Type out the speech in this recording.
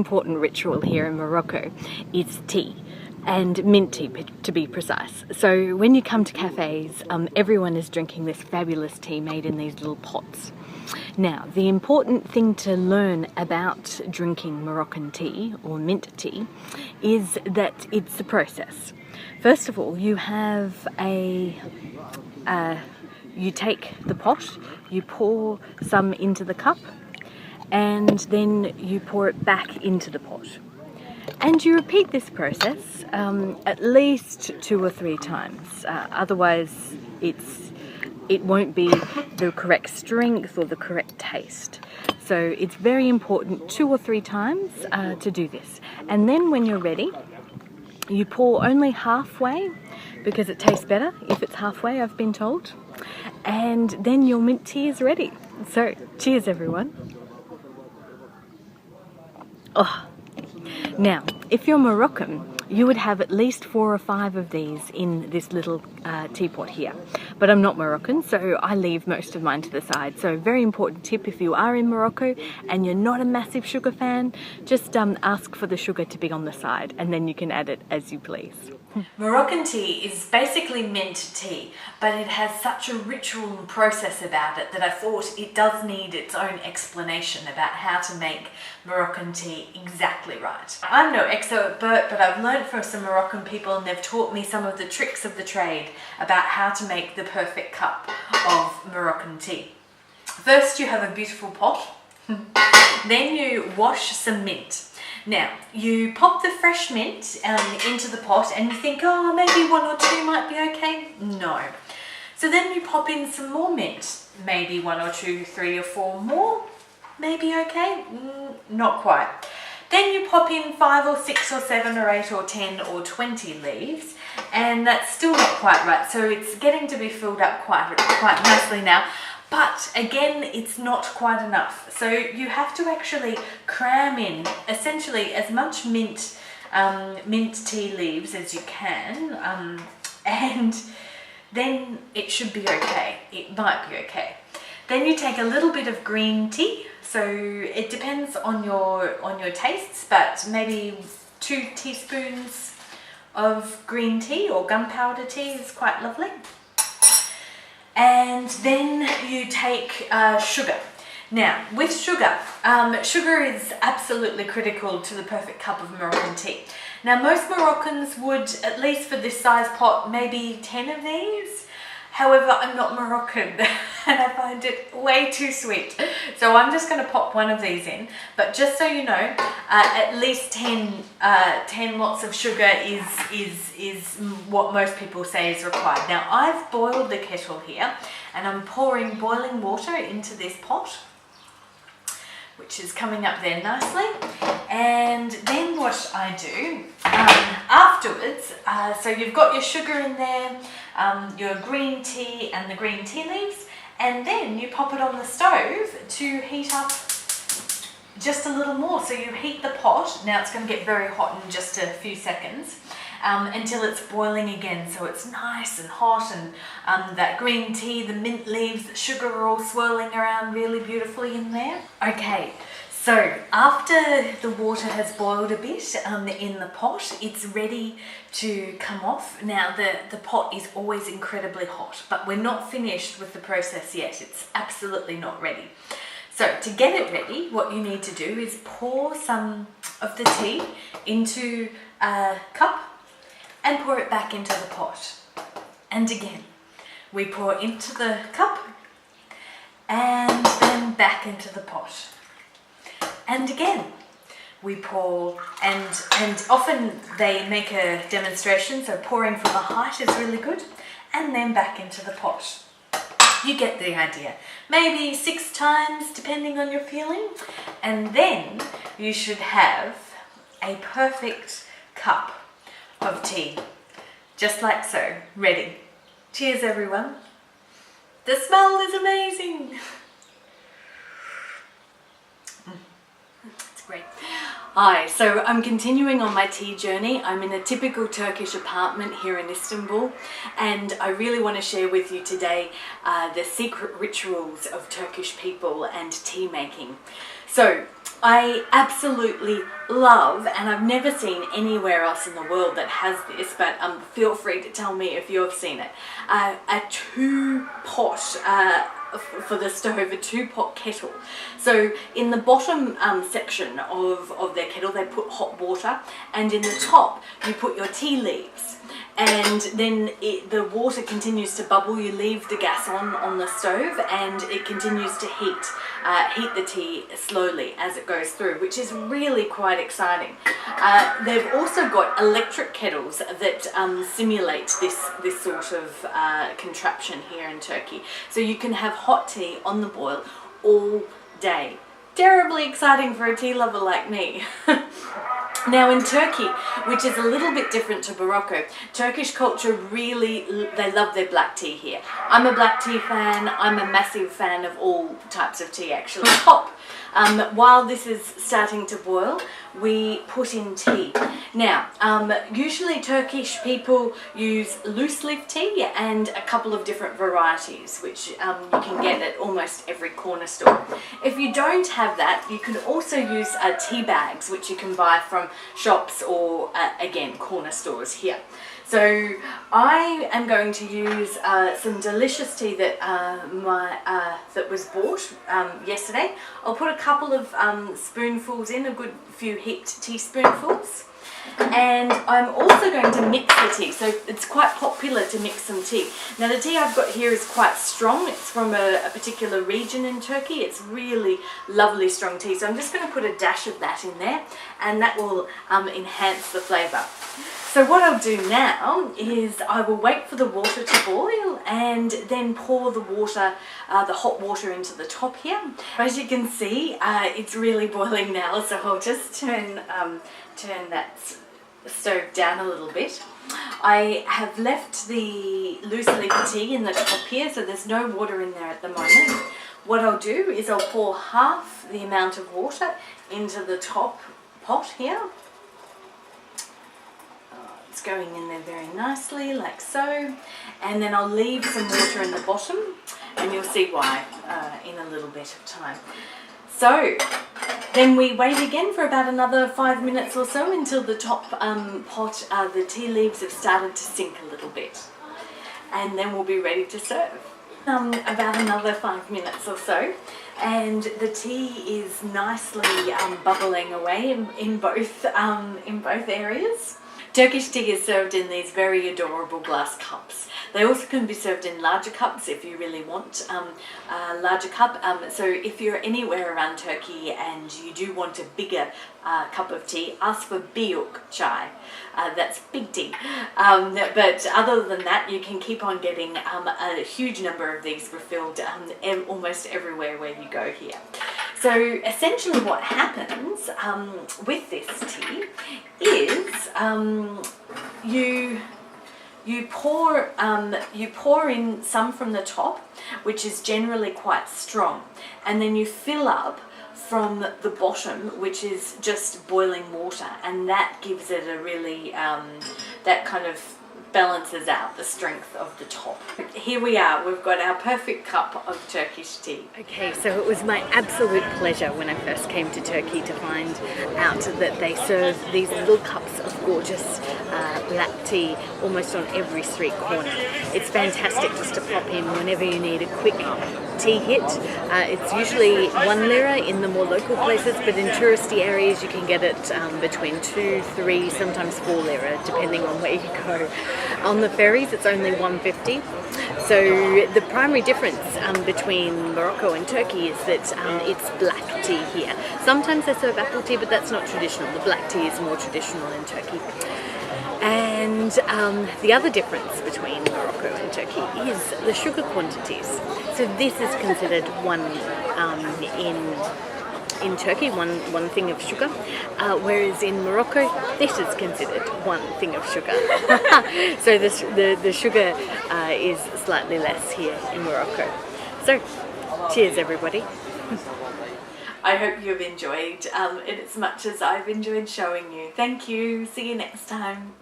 important ritual here in Morocco is tea, and mint tea to be precise. So when you come to cafes, everyone is drinking this fabulous tea made in these little pots. Now, the important thing to learn about drinking Moroccan tea or mint tea is that it's a process. First of all, you have you take the pot, you pour some into the cup, and then you pour it back into the pot. And you repeat this process at least 2 or 3 times. Otherwise, it won't be the correct strength or the correct taste. So it's very important 2 or 3 times to do this. And then when you're ready, you pour only halfway because it tastes better if it's halfway, I've been told. And then your mint tea is ready. So cheers, everyone. Oh. Now, if you're Moroccan, you would have at least 4 or 5 of these in this little teapot here. But I'm not Moroccan, so I leave most of mine to the side. So very important tip, if you are in Morocco and you're not a massive sugar fan, just ask for the sugar to be on the side, and then you can add it as you please. Moroccan tea is basically mint tea, but it has such a ritual and process about it that I thought it does need its own explanation about how to make Moroccan tea exactly right. I'm no expert, but I've learned from some Moroccan people, and they've taught me some of the tricks of the trade about how to make the perfect cup of Moroccan tea. First, you have a beautiful pot. Then you wash some mint. Now, you pop the fresh mint into the pot and you think, oh, maybe 1 or 2 might be okay. No. So then you pop in some more mint. Maybe 1 or 2, 3 or 4 more. Maybe okay. Not quite. Then you pop in 5 or 6 or 7 or 8 or 10 or 20 leaves, and that's still not quite right. So it's getting to be filled up quite nicely now. But again, it's not quite enough. So you have to actually cram in essentially as much mint tea leaves as you can, and then it should be okay. It might be okay. Then you take a little bit of green tea. So it depends on your tastes, but maybe 2 teaspoons of green tea or gunpowder tea is quite lovely. And then you take sugar. Now, with sugar, sugar is absolutely critical to the perfect cup of Moroccan tea. Now, most Moroccans would, at least for this size pot, maybe 10 of these. However, I'm not Moroccan and I find it way too sweet. So I'm just going to pop 1 of these in. But just so you know, at least 10 lots of sugar is what most people say is required. Now, I've boiled the kettle here and I'm pouring boiling water into this pot, which is coming up there nicely. And then what I do afterwards, so you've got your sugar in there, your green tea and the green tea leaves, and then you pop it on the stove to heat up just a little more. So you heat the pot. Now it's going to get very hot in just a few seconds until it's boiling again. So it's nice and hot, and that green tea, the mint leaves, the sugar are all swirling around really beautifully in there. Okay. So after the water has boiled a bit in the pot, it's ready to come off. Now the pot is always incredibly hot, but we're not finished with the process yet. It's absolutely not ready. So to get it ready, what you need to do is pour some of the tea into a cup and pour it back into the pot. And again, we pour into the cup and then back into the pot. And again, we pour, and often they make a demonstration, so pouring from a height is really good, and then back into the pot. You get the idea. Maybe 6 times, depending on your feeling, and then you should have a perfect cup of tea, just like so, ready. Cheers, everyone. The smell is amazing. Great. Hi, so I'm continuing on my tea journey. I'm in a typical Turkish apartment here in Istanbul, and I really want to share with you today the secret rituals of Turkish people and tea making. So I absolutely love, and I've never seen anywhere else in the world that has this, but feel free to tell me if you've seen it, a 2-pot for the stove, a 2-pot kettle. So in the bottom section of their kettle they put hot water, and in the top you put your tea leaves, and then the water continues to bubble. You leave the gas on the stove and it continues to heat the tea slowly as it goes through, which is really quite exciting. They've also got electric kettles that simulate this sort of contraption here in Turkey. So you can have hot tea on the boil all day. Terribly exciting for a tea lover like me. Now in Turkey, which is a little bit different to Morocco, Turkish culture really, they love their black tea here. I'm a black tea fan. I'm a massive fan of all types of tea actually. While this is starting to boil, we put in tea. Now, usually Turkish people use loose leaf tea and a couple of different varieties, which you can get at almost every corner store. If you don't have that, you can also use tea bags, which you can buy from shops or, again, corner stores here. So I am going to use some delicious tea that that was bought yesterday. I'll put a couple of spoonfuls in, a good few heaped teaspoonfuls. And I'm also going to mix the tea. So it's quite popular to mix some tea. Now the tea I've got here is quite strong. It's from a particular region in Turkey. It's really lovely strong tea. So I'm just going to put a dash of that in there, and that will enhance the flavour. So what I'll do now is I will wait for the water to boil and then pour the water, the hot water into the top here. As you can see, it's really boiling now, so I'll just turn that stove down a little bit. I have left the loose leaf tea in the top here, so there's no water in there at the moment. What I'll do is I'll pour half the amount of water into the top pot here. It's going in there very nicely, like so, and then I'll leave some water in the bottom, and you'll see why in a little bit of time. So then we wait again for about another 5 minutes or so until the top pot, the tea leaves have started to sink a little bit, and then we'll be ready to serve. About another 5 minutes or so, and the tea is nicely bubbling away in both areas. Turkish tea is served in these very adorable glass cups. They also can be served in larger cups if you really want a larger cup. So if you're anywhere around Turkey and you do want a bigger cup of tea, ask for büyük chai. That's big tea. But other than that, you can keep on getting a huge number of these refilled almost everywhere where you go here. So essentially what happens with this tea is you pour in some from the top, which is generally quite strong, and then you fill up from the bottom, which is just boiling water, and that gives it a really that kind of balances out the strength of the top. Here we are, we've got our perfect cup of Turkish tea. Okay, so it was my absolute pleasure when I first came to Turkey to find out that they serve these little cups of gorgeous black tea almost on every street corner. It's fantastic just to pop in whenever you need a quick tea hit. It's usually 1 lira in the more local places, but in touristy areas you can get it between 2, 3, sometimes 4 lira, depending on where you go. On the ferries it's only 1.50. So the primary difference between Morocco and Turkey is that it's black tea here. Sometimes they serve apple tea, but that's not traditional. The black tea is more traditional in Turkey. And the other difference between Morocco and Turkey is the sugar quantities. So this is considered one in Turkey, one thing of sugar, whereas in Morocco this is considered one thing of sugar. So the sugar is slightly less here in Morocco. So cheers everybody. I hope you've enjoyed it as much as I've enjoyed showing you. Thank you. See you next time.